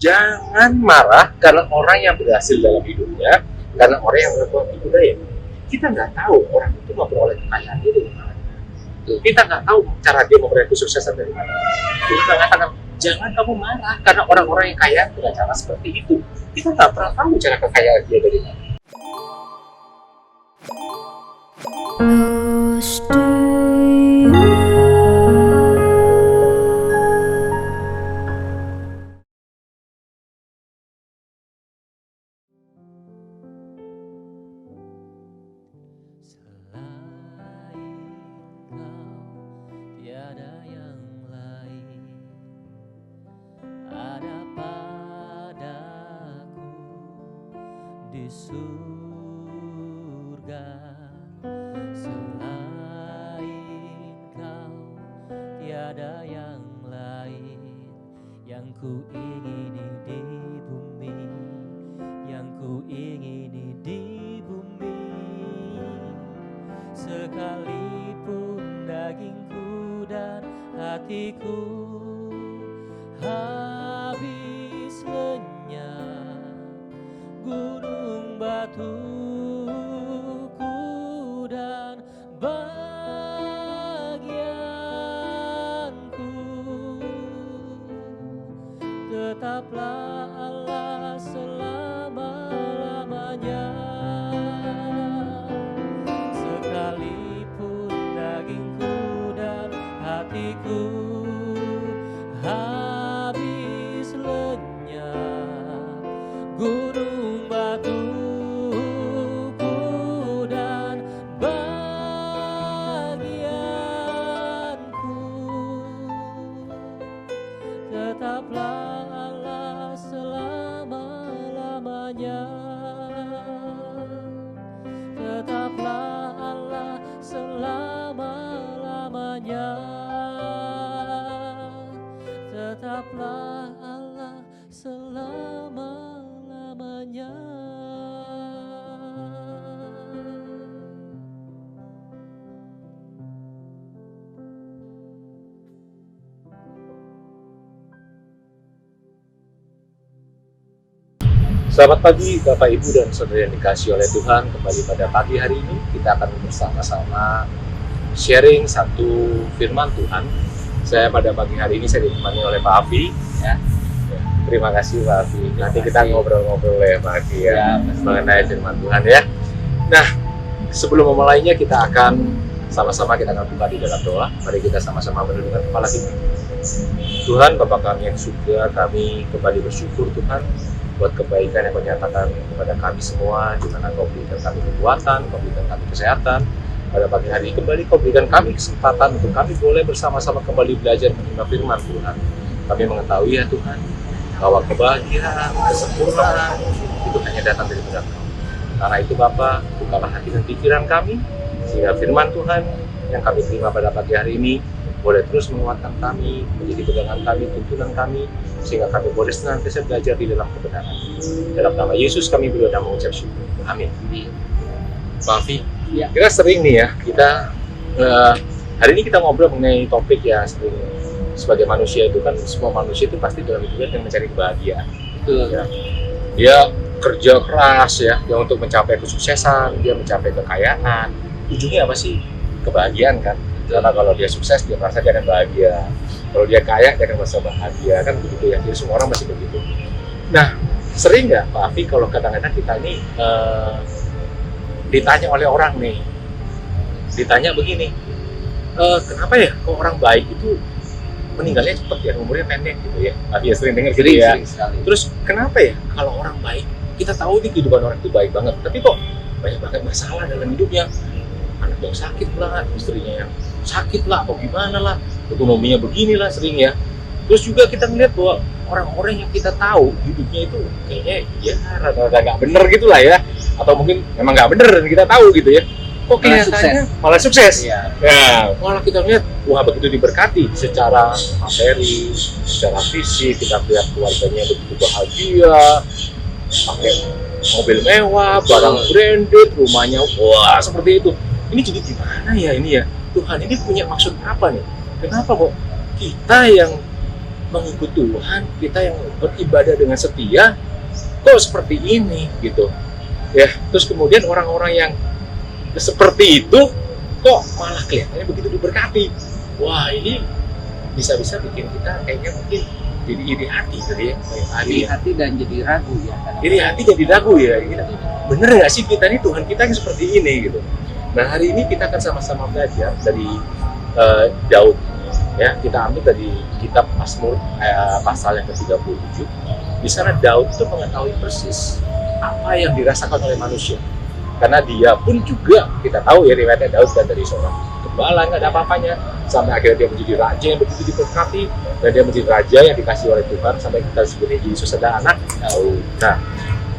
Jangan marah karena orang yang berhasil dalam hidupnya, karena orang yang berbuat budaya. Kita nggak tahu orang itu memperoleh kekayaan dia dari mana. Kita nggak tahu cara dia memperoleh kesuksesan dari mana. Kita katakan, jangan kamu marah karena orang-orang yang kaya dengan cara seperti itu. Kita nggak pernah tahu cara kekayaan dia dari mana. Di surga selain kau tiada yang lain yang ku ingini di bumi, yang ku ingini di bumi. Sekalipun dagingku dan hatiku habis lenyap, gunung batuku dan bagianku, tetaplah Allah selama-lamanya. Sekalipun dagingku dan hatiku habis lenyap, gunung batuku dan bagianku, tetaplah Allah selama-lamanya. Tetaplah Allah selama-lamanya. Tetaplah Allah selama-lamanya. Selamat pagi Bapak Ibu dan Saudara yang dikasihi oleh Tuhan. Kembali pada pagi hari ini kita akan bersama-sama sharing satu firman Tuhan. Saya pada pagi hari ini saya ditemani oleh Pak Afi ya. Terima kasih Pak Afi. Nanti kita ngobrol-ngobrol ya Pak Afi ya mengenai firman Tuhan ya. Nah, sebelum memulainya kita akan sama-sama kita akan buka di dalam doa. Mari kita sama-sama menundukkan kepala kita. Tuhan Bapa kami yang surga, kami kembali bersyukur Tuhan buat kebaikan yang kau nyatakan kepada kami semua, di mana kau berikan kami kekuatan, kau berikan kami kesehatan. Pada pagi hari ini kembali kau berikan kami kesempatan untuk kami boleh bersama-sama kembali belajar menerima firman Tuhan. Kami mengetahui ya Tuhan, bahwa kebahagiaan, kesempurnaan itu hanya datang dari Kau. Karena itu Bapa, bukalah hati dan pikiran kami, sehingga firman Tuhan yang kami terima pada pagi hari ini boleh terus menguatkan kami, menjadi pegangan kami, tuntunan kami, sehingga kami boleh senantiasa belajar di dalam kebenaran. Dalam nama Yesus kami berdoa dan mengucap syukur. Amin. Pak Afi, ya. Kita sering nih ya, kita hari ini kita ngobrol mengenai topik ya, sering sebagai manusia itu kan, semua manusia itu pasti dalam hidupnya yang mencari kebahagiaan. Ya. Dia kerja keras ya, dia untuk mencapai kesuksesan, dia mencapai kekayaan. Ujungnya apa sih? Kebahagiaan kan. Karena kalau dia sukses, dia merasa dia akan bahagia. Kalau dia kaya, dia akan merasa bahagia. Kan begitu ya, jadi semua orang masih begitu. Nah, sering nggak Pak Afi kalau kadang-kadang kita ini ditanya oleh orang nih, ditanya begini, kenapa ya kok orang baik itu meninggalnya cepat ya, umurnya pendek gitu ya. Afi ya sering dengar gitu ya. Terus kenapa ya kalau orang baik, kita tahu nih kehidupan orang itu baik banget, tapi kok banyak banget masalah dalam hidupnya. Anak yang sakit lah, istrinya yang sakit lah, atau gimana lah, ekonominya beginilah sering ya. Terus juga kita melihat bahwa orang-orang yang kita tahu hidupnya itu kayaknya ya rada-rada nggak bener gitu lah ya, atau mungkin memang nggak bener dan kita tahu gitu ya. Kok kelihatannya malah sukses. Ya, malah kita lihat wah begitu diberkati secara materi, secara fisik, kita lihat keluarganya begitu bahagia, pakai mobil mewah, barang branded, rumahnya wah seperti itu. Ini jadi gimana ya ini ya? Tuhan ini punya maksud apa nih? Kenapa kok kita yang mengikut Tuhan, kita yang beribadah dengan setia, kok seperti ini gitu. Ya, terus kemudian orang-orang yang seperti itu kok malah kelihatannya begitu diberkati. Wah, ini bisa-bisa bikin kita kayaknya mungkin jadi iri hati gitu ya. Iri hati dan jadi ragu ya. Iri hati jadi ragu ya. Bener nggak sih kita nih Tuhan kita yang seperti ini gitu. Nah, hari ini kita akan sama-sama belajar dari Daud. Ya, kita ambil dari kitab Mazmur pasal yang ke-37. Di sana Daud itu mengetahui persis apa yang dirasakan oleh manusia. Karena dia pun juga, kita tahu ya riwayatnya Daud kan dari seorang gembala, nggak ada apa-apanya, sampai akhirnya dia menjadi raja yang begitu diberkati, dan dia menjadi raja yang dikasih oleh Tuhan, sampai kita sebutnya Yesus adalah anak Daud. Nah,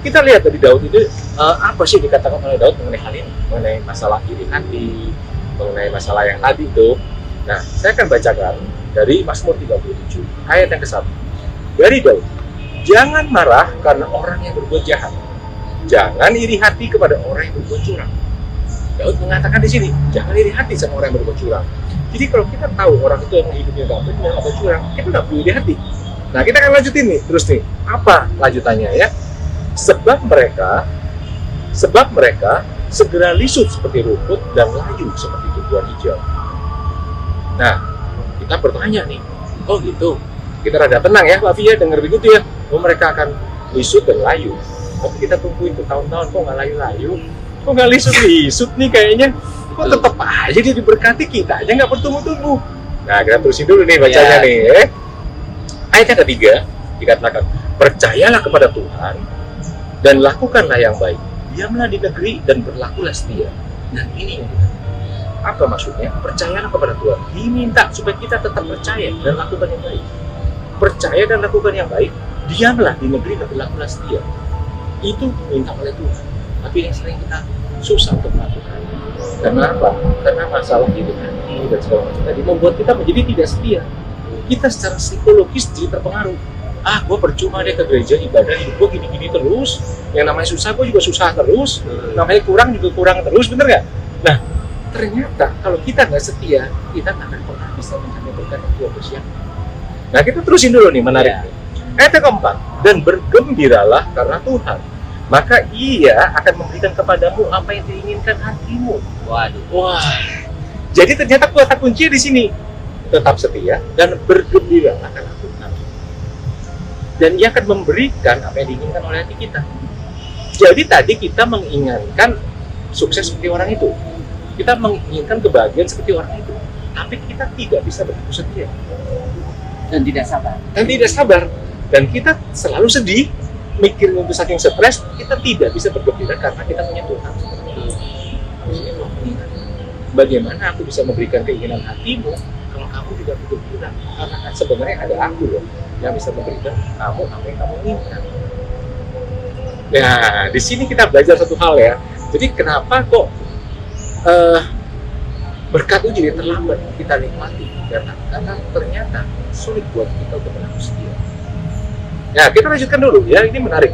kita lihat dari Daud itu, apa sih dikatakan oleh Daud mengenai hal ini, mengenai masalah iri hati, mengenai masalah yang tadi itu. Nah, saya akan bacakan dari Mazmur 37, ayat yang ke-1. Dari Daud, jangan marah karena orang yang berbuat jahat. Jangan iri hati kepada orang yang berbuat curang. Daud mengatakan di sini, jangan iri hati sama orang yang berbuat curang. Jadi kalau kita tahu orang itu yang hidupnya nggak benar atau curang, kita nggak perlu iri hati. Nah, kita akan lanjutin nih, terus nih, apa lanjutannya ya? Sebab mereka segera lisut seperti rumput dan layu seperti tumbuhan hijau. Nah, kita bertanya nih, oh gitu, kita rada tenang ya, Pak Fia dengar begitu ya, oh mereka akan lisut dan layu. Tapi kita tungguin tuh tahun-tahun, kok nggak layu-layu, kok nggak lisut-lisut nih kayaknya, kok tetap aja dia diberkati, kita aja nggak bertumbuh-tumbuh. Nah, kita terusin dulu nih bacanya nih. Ayat yang ketiga dikatakan, percayalah kepada Tuhan dan lakukanlah yang baik. Diamlah di negeri dan berlakulah setia. Nah, ini yang kita. Apa maksudnya? Percayalah kepada Tuhan. Diminta supaya kita tetap percaya dan lakukan yang baik. Percaya dan lakukan yang baik. Diamlah di negeri dan berlakulah setia. Itu diminta oleh Tuhan. Tapi yang sering kita susah untuk melakukan. Karena apa? Karena masalah hidup hati dan segala macam tadi membuat kita menjadi tidak setia. Kita secara psikologis jadi terpengaruh. Gue percuma deh ke gereja, ibadah hidup gue gini-gini terus. Yang namanya susah, gue juga susah terus. Namanya kurang juga kurang terus, bener nggak? Nah, ternyata kalau kita nggak setia, kita nggak akan pernah bisa mencapai berkat yang Tuhan persiapkan. Nah, kita terusin dulu nih, menarik. Ayat yang keempat, dan bergembiralah karena Tuhan, maka Ia akan memberikan kepadamu apa yang diinginkan hatimu. Waduh. Wah, jadi ternyata kata kuncinya di sini, tetap setia dan bergembiralah karena Tuhan. Dan Ia akan memberikan apa yang diinginkan oleh hati kita. Jadi tadi kita menginginkan sukses seperti orang itu. Kita menginginkan kebahagiaan seperti orang itu, tapi kita tidak bisa begitu setia Dan tidak sabar. Dan kita selalu sedih, mikirin itu saking stres, kita tidak bisa bergembira karena kita punya Tuhan. Bagaimana aku bisa memberikan keinginan hatimu kalau kamu tidak bergembira? Karena kan sebenarnya ada aku loh yang bisa memberikan kamu apa yang kamu inginkan. Nah, di sini kita belajar satu hal ya. Jadi kenapa kok berkat itu jadi terlambat kita nikmati? Karena ternyata sulit buat kita untuk menanggung setia. Nah, kita lanjutkan dulu ya, ini menarik.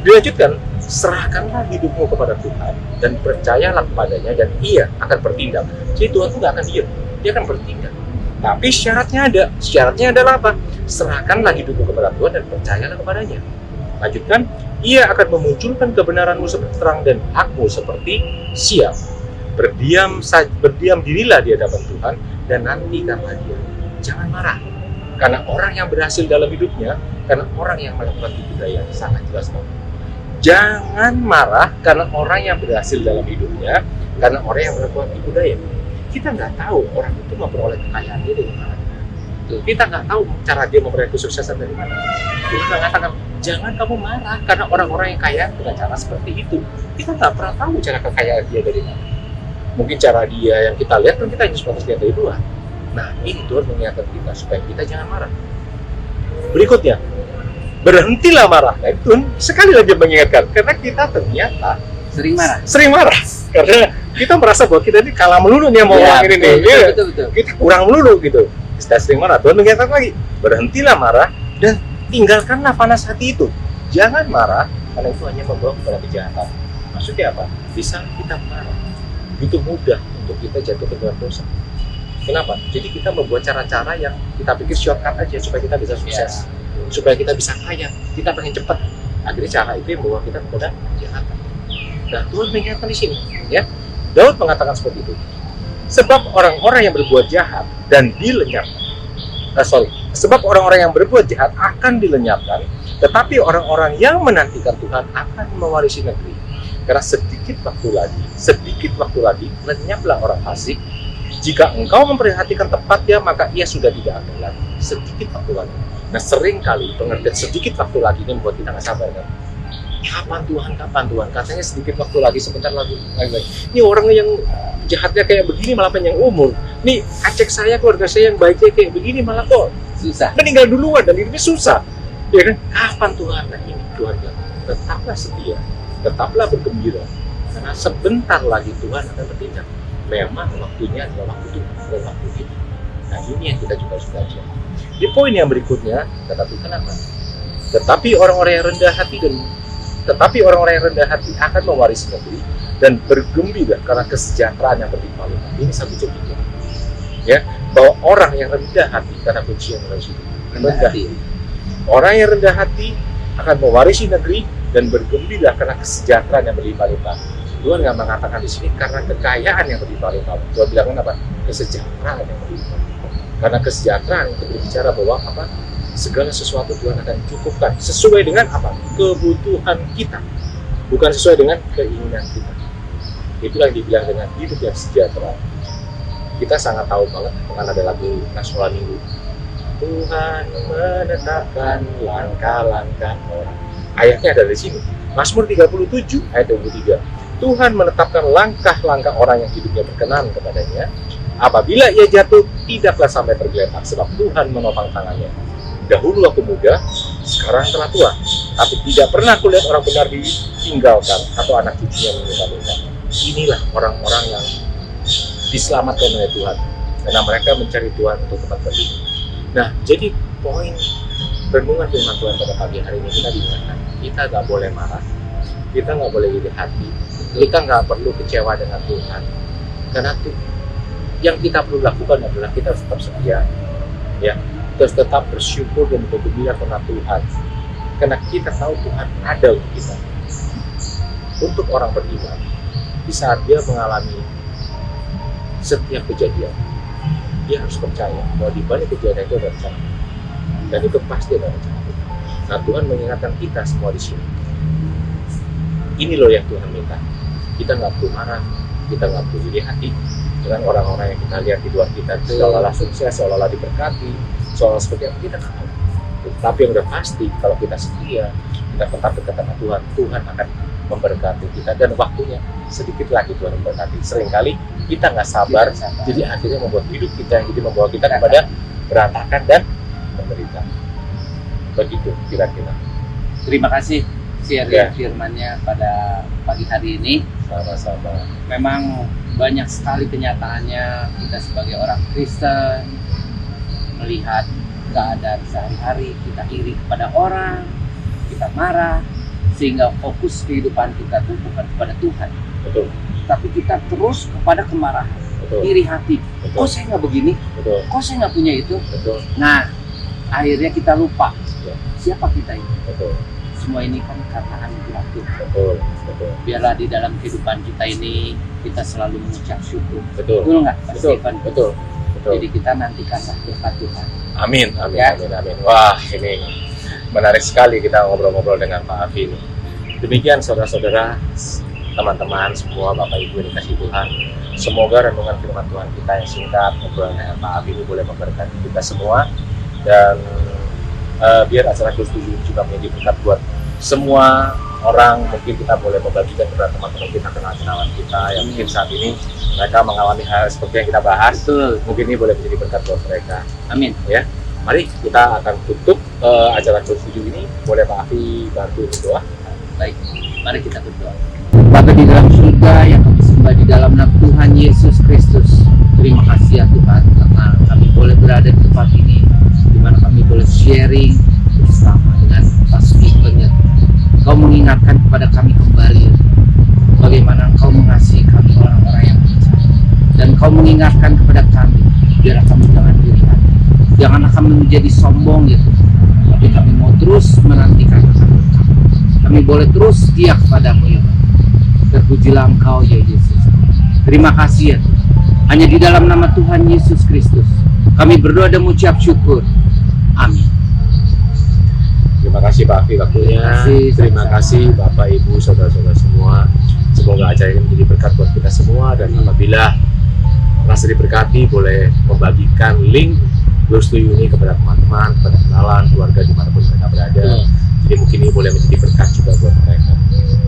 Dilanjutkan, serahkanlah hidupmu kepada Tuhan dan percayalah kepadanya dan Ia akan bertindak. Jadi Tuhan itu nggak akan diam, Dia akan bertindak. Tapi syaratnya ada. Syaratnya adalah apa? Serahkanlah hidupmu kepada Tuhan dan percayalah kepadanya. Lanjutkan, Ia akan memunculkan kebenaranmu seperti terang dan hakmu seperti siang. Berdiam dirilah di hadapan Tuhan dan nantikanlah Dia. Jangan marah. Karena orang yang berhasil dalam hidupnya, karena orang yang melakukan kebudayaan, sangat jelas banget. Jangan marah karena orang yang berhasil dalam hidupnya, karena orang yang melakukan kebudayaan. Kita nggak tahu orang itu memperoleh kekayaan dia dari mana. Kita nggak tahu cara dia memperoleh kesuksesan dari mana. Kita mengatakan, jangan kamu marah karena orang-orang yang kaya dengan cara seperti itu. Kita nggak pernah tahu cara kekayaan dia dari mana. Mungkin cara dia yang kita lihat kan kita hanya sebatas lihat dari luar. Nah, ini Tuhan mengingatkan kita supaya kita jangan marah. Berikutnya, berhentilah marah. Nah, itu sekali lagi mengingatkan karena kita ternyata sering marah. Karena kita merasa bahwa kita ini kalah melulu nih sama orang ini nih. Betul. Kita kurang melulu gitu. Kita sering marah. Tuhan mengingatkan lagi, berhentilah marah dan tinggalkanlah panas hati itu. Jangan marah karena itu hanya membawa kepada kejahatan. Maksudnya apa? Di saat kita marah, itu mudah untuk kita jatuh ke dalam dosa. Kenapa? Jadi kita membuat cara-cara yang kita pikir shortcut aja supaya kita bisa sukses, supaya kita bisa kaya, kita pengen cepat. Akhirnya cara itu yang membawa kita kepada kejahatan. Nah, Tuhan mengingatkan di sini, ya. Daud mengatakan seperti itu. Sebab orang-orang yang berbuat jahat dan dilenyapkan. Sebab orang-orang yang berbuat jahat akan dilenyapkan, tetapi orang-orang yang menantikan Tuhan akan mewarisi negeri. Karena sedikit waktu lagi lenyaplah orang fasik. Jika engkau memperhatikan tepatnya, maka ia sudah tidak ada lagi. Sedikit waktu lagi. Nah, sering kali pengertian sedikit waktu lagi ini membuat kita nggak sabar kan? Kapan Tuhan? Katanya sedikit waktu lagi, sebentar lagi. Ini orang yang jahatnya kayak begini malah panjang umur. Nih, acek saya, keluarga saya yang baiknya kayak begini malah kok Susah. meninggal duluan dan hidupnya susah. Ya kan? Kapan Tuhan? Nah, ini Tuhan bilang, tetaplah setia, tetaplah bergembira. Karena sebentar lagi Tuhan akan bertindak. Memang waktunya adalah waktu Tuhan, bukan waktu kita. Nah, ini yang kita juga harus belajar. Di poin yang berikutnya, kata Tuhan apa? Tetapi orang-orang yang rendah hati akan mewarisi negeri dan bergembira karena kesejahteraan yang berlimpah-limpah. Ini satu contohnya. Ya, bahwa orang yang rendah hati, karena kunci yang harus itu. Rendah hati. Orang yang rendah hati akan mewarisi negeri dan bergembira karena kesejahteraan yang berlimpah-limpah. Tuhan nggak mengatakan di sini karena kekayaan yang berlimpah-limpah. Tuhan bilang apa? Kesejahteraan yang berlimpah-limpah. Karena kesejahteraan itu berbicara bahwa apa? Segala sesuatu Tuhan akan cukupkan sesuai dengan apa? Kebutuhan kita, bukan sesuai dengan keinginan kita. Itulah yang dibilang dengan hidup yang sejahtera. Kita sangat tahu banget dengan ada lagu Nasional Minggu. Tuhan menetapkan langkah-langkah orang. Ayatnya ada di sini. Mazmur 37 ayat 23. Tuhan menetapkan langkah-langkah orang yang hidupnya berkenan kepadanya. Apabila ia jatuh, tidaklah sampai tergeletak, sebab Tuhan menopang tangannya. Dahulu aku muda, sekarang telah tua, tapi tidak pernah aku lihat orang benar ditinggalkan atau anak cucunya meminta-minta. Inilah orang-orang yang diselamatkan oleh Tuhan, karena mereka mencari Tuhan untuk tempat berlindung. Nah, jadi poin renungan firman Tuhan pada pagi hari ini kita diingatkan, kita nggak boleh marah, kita nggak boleh iri hati, kita nggak perlu kecewa dengan Tuhan, karena yang kita perlu lakukan adalah kita harus tetap setia, ya, terus tetap bersyukur dan bergembira karena Tuhan, karena kita tahu Tuhan ada untuk kita. Untuk orang beriman, di saat dia mengalami setiap kejadian, dia harus percaya bahwa di balik kejadian itu ada rencana, dan itu pasti ada rencana Tuhan. Nah, Tuhan mengingatkan kita semua di sini. Ini loh yang Tuhan minta. Kita nggak perlu marah, kita nggak perlu iri hati dengan orang-orang yang kita lihat di luar kita seolah-olah sukses, seolah-olah diberkati, seolah seperti apa, kita nggak tahu. Tapi yang udah pasti, kalau kita setia, kita tetap dekat sama Tuhan, Tuhan akan memberkati kita, dan waktunya sedikit lagi Tuhan memberkati. Seringkali kita nggak sabar, jadi akhirnya membuat hidup kita yang jadi membawa kita kepada berantakan dan menderita. Begitu kira-kira. Terima kasih share firman-Nya pada pagi hari ini. Sama-sama. Memang banyak sekali kenyataannya kita sebagai orang Kristen melihat keadaan sehari-hari, kita iri kepada orang, kita marah, sehingga fokus kehidupan kita itu bukan kepada Tuhan. Betul. Tapi kita terus kepada kemarahan, Betul. iri hati. Betul. Kok saya nggak begini? Betul. Kok saya nggak punya itu? Betul. Nah, akhirnya kita lupa Ya. siapa kita ini. Betul. Semua ini kan karena anugerah Tuhan. Betul. Betul. Biarlah di dalam kehidupan kita ini kita selalu mengucap syukur. Betul. Betul nggak, Pak Betul. Stephen? Betul. Betul. Jadi kita nantikanlah berkat Tuhan. Amin, amin, Ya. amin, amin. Wah, ini menarik sekali kita ngobrol-ngobrol dengan Pak Afi ini. Demikian saudara-saudara, teman-teman semua, Bapak Ibu yang dikasih Tuhan. Semoga renungan firman Tuhan kita yang singkat ngobrol dengan Pak Afi ini boleh memberkati kita semua, dan biar acara Kudus 7 juga menjadi berkat buat semua orang. Mungkin kita boleh membagikan kepada teman-teman kita, kenalan kita yang mungkin saat ini mereka mengalami hal seperti yang kita bahas. Betul. Mungkin ini boleh menjadi berkat buat mereka. Amin. Ya, mari kita akan tutup acara Kudus 7 ini. Boleh Pak Afi bantu berdoa? Baik, mari kita berdoa. Bapa di dalam surga yang kami sembah di dalam nama Tuhan Yesus Kristus, terima kasih ya Tuhan, karena kami boleh berada di tempat ini, di mana kami boleh sharing bersama dengan Pak Stephen. Kau mengingatkan kepada kami kembali bagaimana Kau mengasihi kami orang-orang yang percaya, dan Kau mengingatkan kepada kami Janganlah kami menjadi sombong ya Tuhan, tapi kami mau terus menantikan Engkau. Kami boleh terus setia kepadamu ya Bapa. Terpujilah Engkau ya Yesus. Terima kasih ya Tuhan. Hanya di dalam nama Tuhan Yesus Kristus kami berdoa dan mengucap syukur. Amin. Terima kasih Pak Afi waktunya. Terima kasih Bapak Ibu saudara-saudara semua. Semoga acara ini menjadi berkat buat kita semua, dan apabila merasa diberkati boleh membagikan link Close to You ini kepada teman-teman, kepada kenalan, keluarga dimanapun mereka berada. Jadi mungkin ini boleh menjadi berkat juga buat mereka.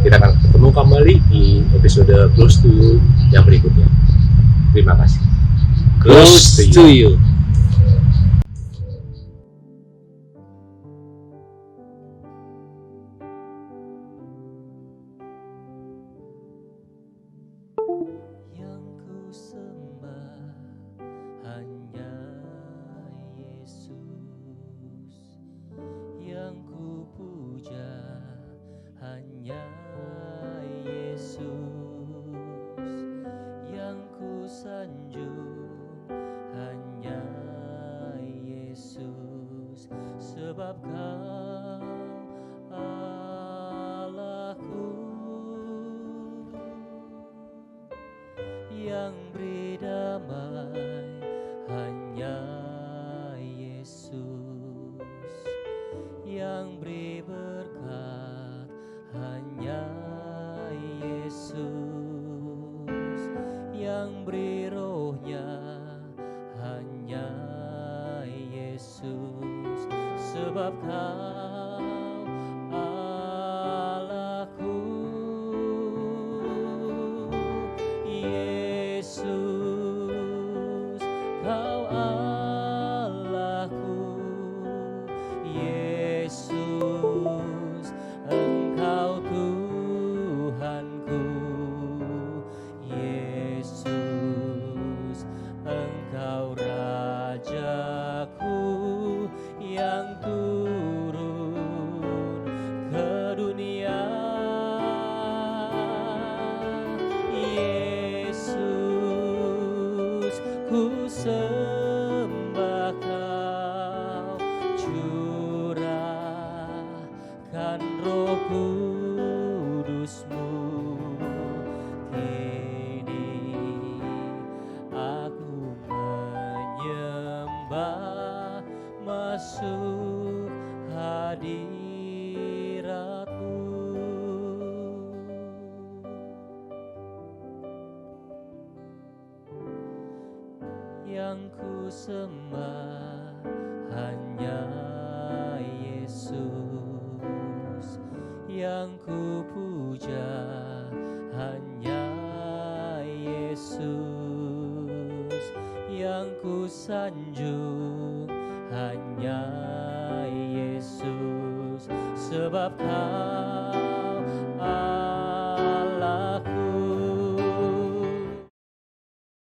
Kita akan ketemu kembali di episode Close to You yang berikutnya. Terima kasih. Close to You. Yang ku sembah hanya Yesus, yang ku puja hanya Yesus, yang ku sanjung hanya Yesus, sebab Kau Allahku yang beri damai hanya Yesus, yang beri berkat hanya Yesus, yang beri rohnya hanya Yesus, sebab Kau Allahku. Yesus, Kau Allahku. Yesus, Engkau Tuhanku. Yesus, Engkau Rajaku yang turun ke dunia. Yesus, ku sembah Kau, curahkan Roh Kudus-Mu. Kini aku menyembah, masuk hadirat-Mu. Yang ku sembah hanya Yesus, yang ku puja hanya Yesus, yang ku sanjung hanya Yesus, sebab Kau